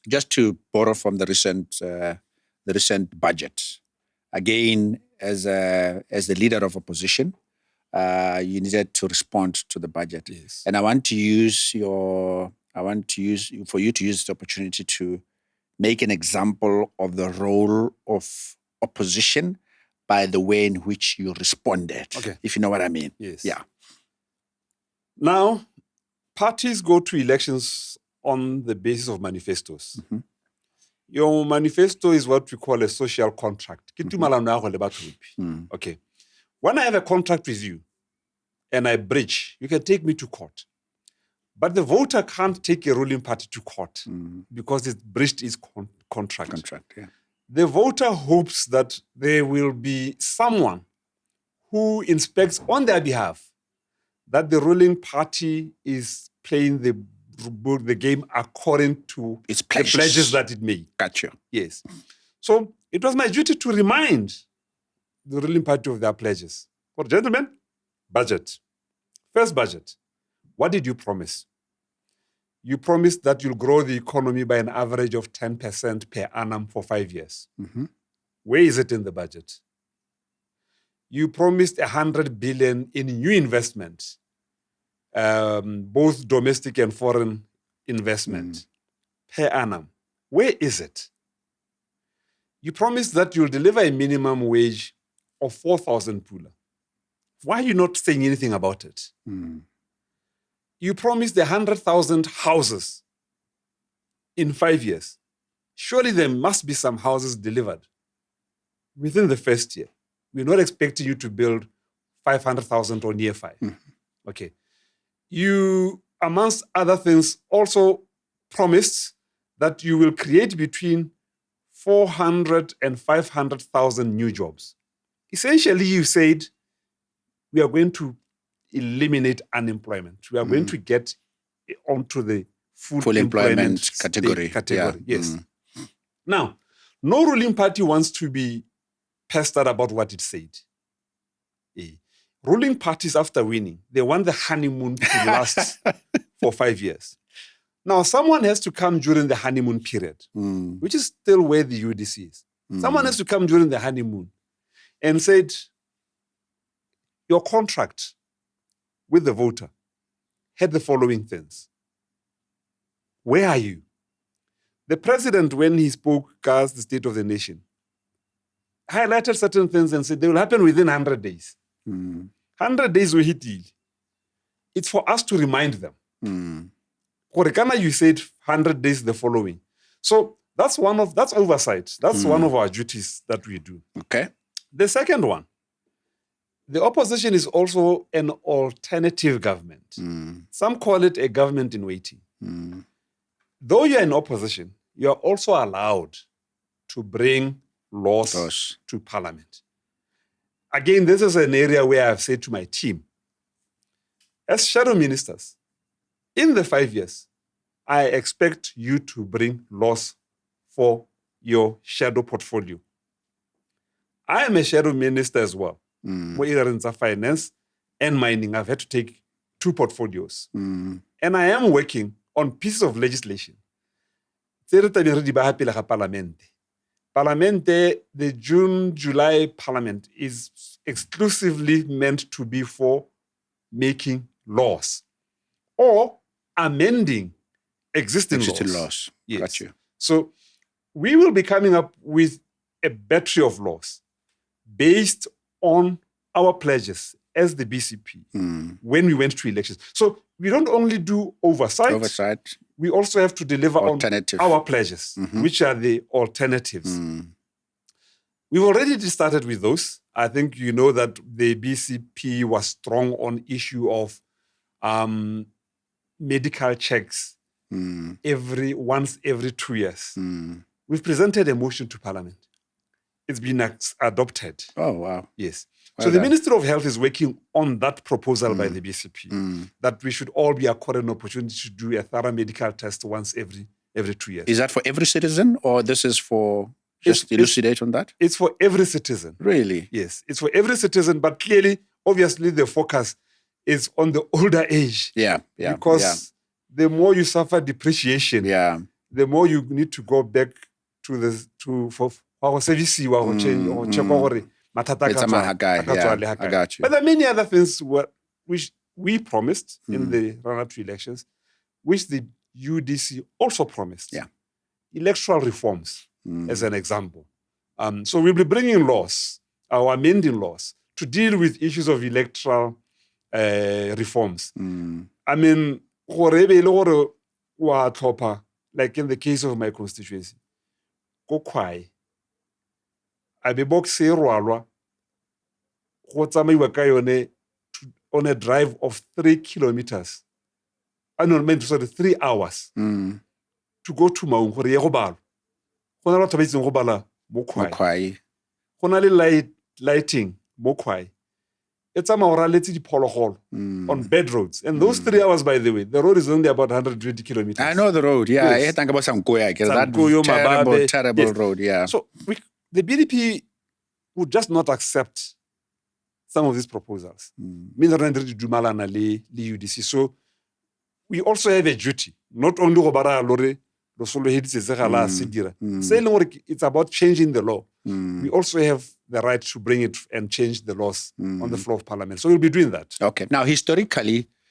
just to borrow from the recent budget, again, as the leader of opposition, you needed to respond to the budget. Yes. And I want for you to use the opportunity to make an example of the role of opposition by the way in which you responded. Okay. If you know what I mean. Yes. Yeah. Now, parties go to elections on the basis of manifestos. Mm-hmm. Your manifesto is what we call a social contract. Okay. When I have a contract with you and I breach, you can take me to court. But the voter can't take a ruling party to court because it breached its contract. Yeah. The voter hopes that there will be someone who inspects on their behalf that the ruling party is playing the game according to its the pledges that it made. Gotcha. Yes. So it was my duty to remind the ruling party of their pledges. Well, gentlemen, budget. First budget. What did you promise? You promised that you'll grow the economy by an average of 10% per annum for 5 years. Mm-hmm. Where is it in the budget? You promised 100 billion in new investment, both domestic and foreign investment per annum. Where is it? You promised that you'll deliver a minimum wage of 4,000 pula. Why are you not saying anything about it? You promised 100,000 houses in 5 years. Surely there must be some houses delivered within the first year. We're not expecting you to build 500,000 or near 5. Okay. You, amongst other things, also promised that you will create between 400 and 500,000 new jobs. Essentially, you said, we are going to eliminate unemployment. We are going to get onto the full employment category. Yeah. Yes. Now, no ruling party wants to be pestered about what it said. Ruling parties, after winning, they want the honeymoon to last for 5 years. Now, someone has to come during the honeymoon period, which is still where the UDC is. Someone has to come during the honeymoon and said, your contract with the voter had the following things. Where are you? The president, when he spoke as the State of the Nation, highlighted certain things and said they will happen within 100 days. 100 days we hit it. It's for us to remind them. Korekana, you said 100 days the following. So that's oversight. That's one of our duties that we do. Okay. The second one, the opposition is also an alternative government. Some call it a government in waiting. Though you're in opposition, you're also allowed to bring laws to parliament. Again, this is an area where I've said to my team, as shadow ministers, in the 5 years, I expect you to bring laws for your shadow portfolio. I am a shadow minister as well. Either in finance and mining, I've had to take 2 portfolios. And I am working on pieces of legislation. The June-July parliament is exclusively meant to be for making laws or amending existing laws. Yes. Gotcha. So we will be coming up with a battery of laws based on our pledges as the BCP when we went to elections. So we don't only do oversight. We also have to deliver on our pledges, which are the alternatives. We've already started with those. I think you know that the BCP was strong on issue of medical checks once every 2 years. We've presented a motion to Parliament. It's been adopted. Oh, wow. Yes. So the Ministry of Health is working on that proposal by the BCP that we should all be accorded an opportunity to do a thorough medical test once every 2 years. Is that for every citizen or this is for just elucidate on that? It's for every citizen. Really? Yes. It's for every citizen, but clearly, obviously, the focus is on the older age. Yeah. Because the more you suffer depreciation, the more you need to go back for service change or check gore mathata a ka tswa le ha kae. I got you. But there are many other things which we promised in the run-up to elections, which the UDC also promised. Yeah. Electoral reforms, as an example. So we'll be bringing laws, or amending laws, to deal with issues of electoral reforms. I mean, like in the case of my constituency, go kwai. I be box rwalwa go tsamaiwa ka yone on a drive of 3 kilometers. I don't mean, sorry, 3 hours to go to Maung gore ye go balwa. Go na le batho ba itseng go bala mo Khwai. Go na le lighting mo Khwai. It's a maoraletse diphologolo on bad roads. And those 3 hours, by the way, the road is only about 120 kilometers. I know the road, yeah. Yes. That terrible Yes. road, yeah. So the BDP would just not accept some of these proposals. Dumelang le UDC. So we also have a duty, not only it's about changing the law. We also have the right to bring it and change the laws on the floor of parliament. So we'll be doing that. Okay. Now, historically,